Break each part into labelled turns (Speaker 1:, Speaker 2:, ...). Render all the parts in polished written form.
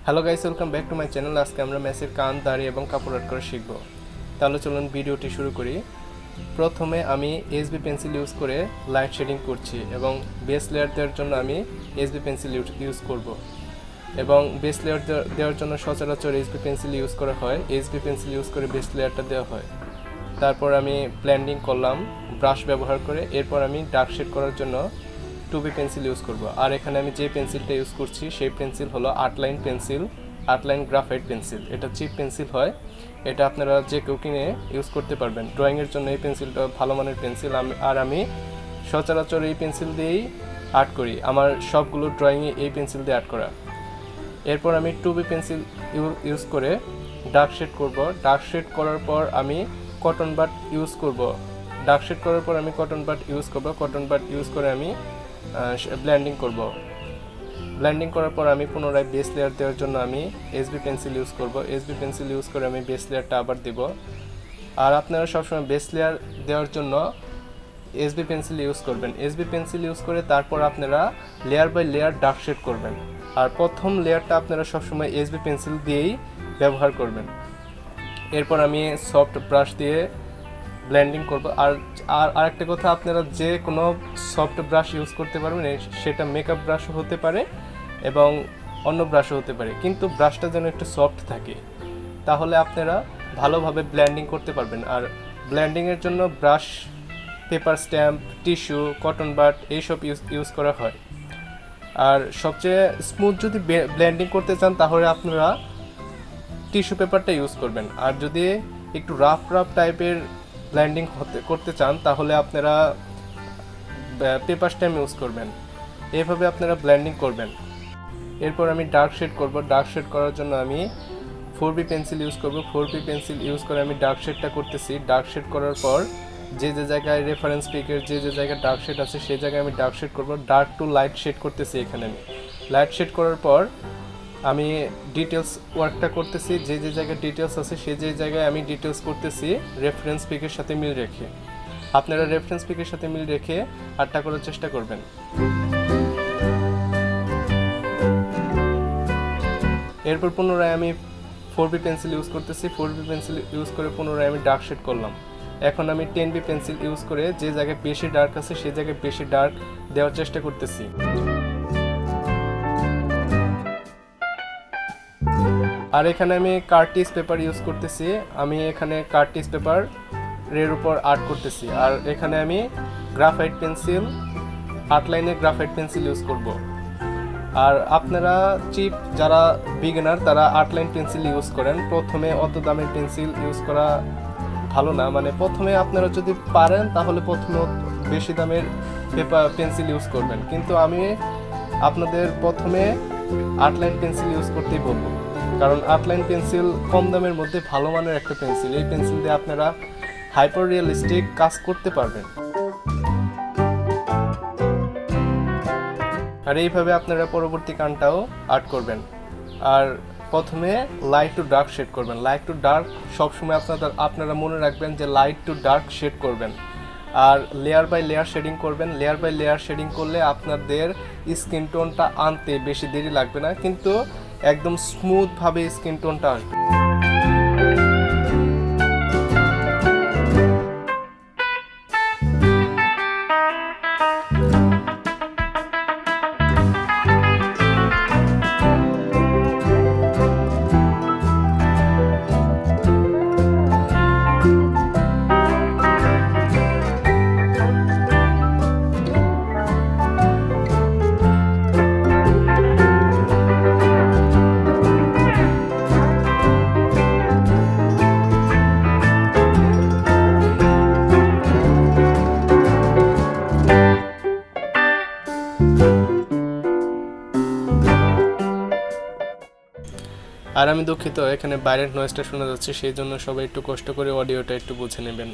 Speaker 1: Hello guys, welcome back to my channel. আজকে আমরা মেসির কান, দাড়ি এবং কাপড় আর্ট করা শিখব। তাহলে চলুন ভিডিওটি শুরু করি। প্রথমে আমি এসবি পেন্সিল ইউজ করে লাইট শেডিং করছি এবং বেস লেয়ার দেওয়ার জন্য আমি এসবি পেন্সিল ইউজ করব। এবং বেস লেয়ার দেওয়ার জন্য সচরাচর এসবি পেন্সিল ইউজ করা হয়। এসবি পেন্সিল ইউজ করে বেস লেয়ারটা দেওয়া হয়। তারপর আমি ব্লেন্ডিং করলাম ব্রাশ ব্যবহার করে। এরপর আমি ডার্ক শেড করার জন্য 2B পেন্সিল ইউজ করব। আর এখানে আমি যে পেন্সিলটা ইউজ করছি সেই পেন্সিল হলো আর্টলাইন পেন্সিল, আর্টলাইন গ্রাফাইট পেন্সিল। এটা চিপ পেন্সিল হয়, এটা আপনারা যে কেউ কিনে ইউজ করতে পারবেন। ড্রয়িংয়ের জন্য এই পেন্সিলটা ভালো মানের পেন্সিল। আমি সচরাচর এই পেন্সিল দিয়েই আর্ট করি। আমার সবগুলো ড্রয়িংয়ে এই পেন্সিল দিয়ে আর্ট করা। এরপর আমি 2B পেন্সিল ইউজ করে ডার্ক শেড করব। ডার্ক শেড করার পর আমি কটন বাড ইউজ করব। ডার্ক শেড করার পর আমি কটন বাড ইউজ করব। কটন বাড ইউজ করে আমি ব্লেন্ডিং করব। ব্লেন্ডিং করার পর আমি পুনরায় বেস লেয়ার দেওয়ার জন্য আমি এসবি পেন্সিল ইউজ করব। এসবি পেন্সিল ইউজ করে আমি বেস লেয়ারটা আবার দেব। আর আপনারা সবসময় বেস লেয়ার দেওয়ার জন্য এসবি পেন্সিল ইউজ করবেন। এসবি পেন্সিল ইউজ করে তারপর আপনারা layer by layer dark shade করবেন। আর প্রথম লেয়ারটা আপনারা সবসময় এসবি পেন্সিল দিয়েই ব্যবহার করবেন। এরপর আমি সফট ব্রাশ দিয়ে ব্লেন্ডিং করব। আর আরেকটা কথা, আপনারা যে কোনো সফট ব্রাশ ইউজ করতে পারবেন। সেটা মেকআপ ব্রাশও হতে পারে এবং অন্য ব্রাশও হতে পারে, কিন্তু ব্রাশটা যেন একটু সফট থাকে, তাহলে আপনারা ভালোভাবে ব্লেন্ডিং করতে পারবেন। আর ব্লেন্ডিংয়ের জন্য brush, paper stamp, tissue, cotton bud এইসব ইউজ করা হয়। আর সবচেয়ে স্মুথ যদি ব্লেন্ডিং করতে চান তাহলে আপনারা টিস্যু পেপারটা ইউজ করবেন। আর যদি একটু রাফ টাইপের ব্লেন্ডিং করতে চান তাহলে আপনারা পেপার স্ট্যাম্প ইউজ করবেন। এইভাবে আপনারা ব্লেন্ডিং করবেন। এরপর আমি ডার্ক শেড করব। ডার্ক শেড করার জন্য আমি 4B পেন্সিল ইউজ করব। 4B পেন্সিল ইউজ করে আমি ডার্ক শেডটা করতেছি। ডার্ক শেড করার পর যে জায়গায় রেফারেন্স পিকের যে জায়গায় ডার্ক শেড আছে সেই জায়গায় আমি ডার্ক শেড করব। ডার্ক টু লাইট শেড করতেছি। এখানে আমি লাইট শেড করার পর আমি ডিটেলস ওয়ার্কটা করতেছি। যে জায়গায় ডিটেলস আছে সেই জায়গায় আমি ডিটেলস করতেছি রেফারেন্স পিকের সাথে মিল রেখে। আপনারা রেফারেন্স পিকের সাথে মিল রেখে আর্টটা করার চেষ্টা করবেন। এরপর পুনরায় আমি 4B পেন্সিল ইউজ করতেছি। 4B পেন্সিল ইউজ করে পুনরায় আমি ডার্ক শেড করলাম। এখন আমি 10B পেন্সিল ইউজ করে যে জায়গায় বেশি ডার্ক আছে সেই জায়গায় বেশি ডার্ক দেওয়ার চেষ্টা করতেছি। আর এখানে আমি কার্টিস পেপার ইউজ করতেছি। আমি এখানে কার্টিস পেপার এর উপর আর্ট করতেছি। আর এখানে আমি গ্রাফাইট পেন্সিল, আর্টলাইনের গ্রাফাইট পেন্সিল ইউজ করব। আর আপনারা চিপ যারা বিগিনার তারা আর্টলাইন পেন্সিল ইউজ করেন। প্রথমে অত দামের পেন্সিল ইউজ করা ভালো না। মানে প্রথমে আপনারা যদি পারেন তাহলে প্রথমে বেশি দামের পেন্সিল ইউজ করবেন, কিন্তু আমি আপনাদের প্রথমে আর্টলাইন পেন্সিল ইউজ করতেই বলবো। কারণ আর্টলাইন পেন্সিল কম দামের মধ্যে ভালো মানের একটা পেন্সিল। এই পেন্সিল দিয়ে আপনারা হাইপার রিয়েলিস্টিক কাজ করতে পারবেন। আর এইভাবে আপনারা পরবর্তী কানটাও আর্ট করবেন। আর প্রথমে লাইট টু ডার্ক শেড করবেন। লাইট টু ডার্ক সবসময় আপনারা মনে রাখবেন যে লাইট টু ডার্ক শেড করবেন। আর লেয়ার বাই লেয়ার শেডিং করবেন। লেয়ার বাই লেয়ার শেডিং করলে আপনাদের স্কিন টোনটা আনতে বেশি দেরি লাগবে না, কিন্তু একদম স্মুথভাবে স্কিন টোনটা আসবে। আর আমি দুঃখিত, এখানে বাইরের নয়েজটা শোনা যাচ্ছে, সেই জন্য সবাই একটু কষ্ট করে অডিওটা একটু বুঝে নেবেন।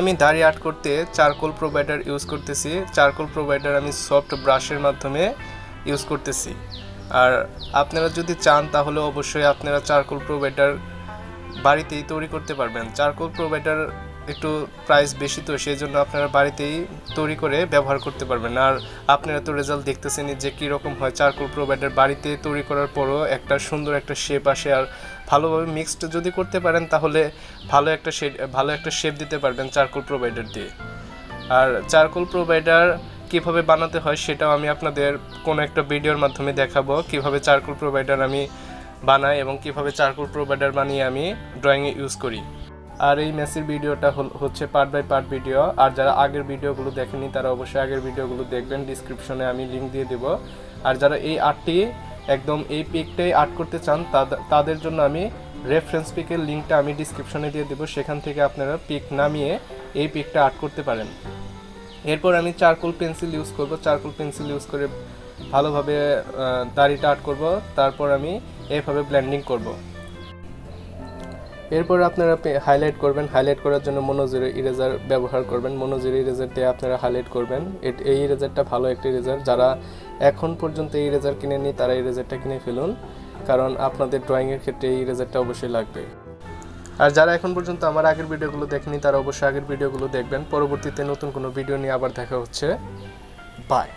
Speaker 1: আমি দাড়ি আর্ট করতে চারকোল প্রোভাইডার ইউজ করতেছি। চারকোল প্রোভাইডার আমি সফট ব্রাশের মাধ্যমে ইউজ করতেছি। আর আপনারা যদি চান তাহলে অবশ্যই আপনারা চারকোল প্রোভাইডার বাড়িতেই তৈরি করতে পারবেন। চারকোল প্রোভাইডার একটু প্রাইস বেশি, তো সেই জন্য আপনারা বাড়িতেই তৈরি করে ব্যবহার করতে পারবেন। আর আপনারা তো রেজাল্ট দেখতেছেনই যে কীরকম হয়। চারকোল প্রোভাইডার বাড়িতে তৈরি করার পরও একটা সুন্দর একটা শেপ আসে। আর ভালোভাবে মিক্সড যদি করতে পারেন তাহলে ভালো একটা শেপ দিতে পারবেন চারকোল প্রোভাইডার দিয়ে। আর চারকোল প্রোভাইডার কীভাবে বানাতে হয় সেটাও আমি আপনাদের কোনো একটা ভিডিওর মাধ্যমে দেখাবো, কীভাবে চারকোল প্রোভাইডার আমি বানাই এবং কীভাবে চারকোল প্রোভাইডার বানিয়ে আমি ড্রয়িংয়ে ইউজ করি। আর এই মেসির ভিডিওটা হচ্ছে পার্ট বাই পার্ট ভিডিও। আর যারা আগের ভিডিওগুলো দেখেনি তারা অবশ্যই আগের ভিডিওগুলো দেখবেন, ডিসক্রিপশনে আমি লিঙ্ক দিয়ে দেব। আর যারা এই আর্টটি একদম এই পিকটাই আর্ট করতে চান তাদের জন্য আমি রেফারেন্স পিকের লিঙ্কটা আমি ডিসক্রিপশনে দিয়ে দেবো, সেখান থেকে আপনারা পিক নামিয়ে এই পিকটা আর্ট করতে পারেন। এরপর আমি চারকোল পেন্সিল ইউজ করব। চারকোল পেন্সিল ইউজ করে ভালোভাবে দাড়িটা আর্ট করব। তারপর আমি এইভাবে ব্লেন্ডিং করব। এরপর আপনারা হাইলাইট করবেন। হাইলাইট করার জন্য মনোজিরো ইরেজার ব্যবহার করবেন। মনোজিরো ইরেজার দিয়ে আপনারা হাইলাইট করবেন। এই ইরেজারটা ভালো একটা ইরেজার। যারা এখন পর্যন্ত এই ইরেজার কিনেননি তারা এই ইরেজারটা কিনে ফেলুন, কারণ আপনাদের ড্রয়িংয়ের ক্ষেত্রে এই ইরেজারটা অবশ্যই লাগবে। আর যারা এখন পর্যন্ত আমার আগের ভিডিওগুলো দেখেনি তারা অবশ্যই আগের ভিডিওগুলো দেখবেন। পরবর্তীতে নতুন কোনো ভিডিও নিয়ে আবার দেখা হচ্ছে। বাই।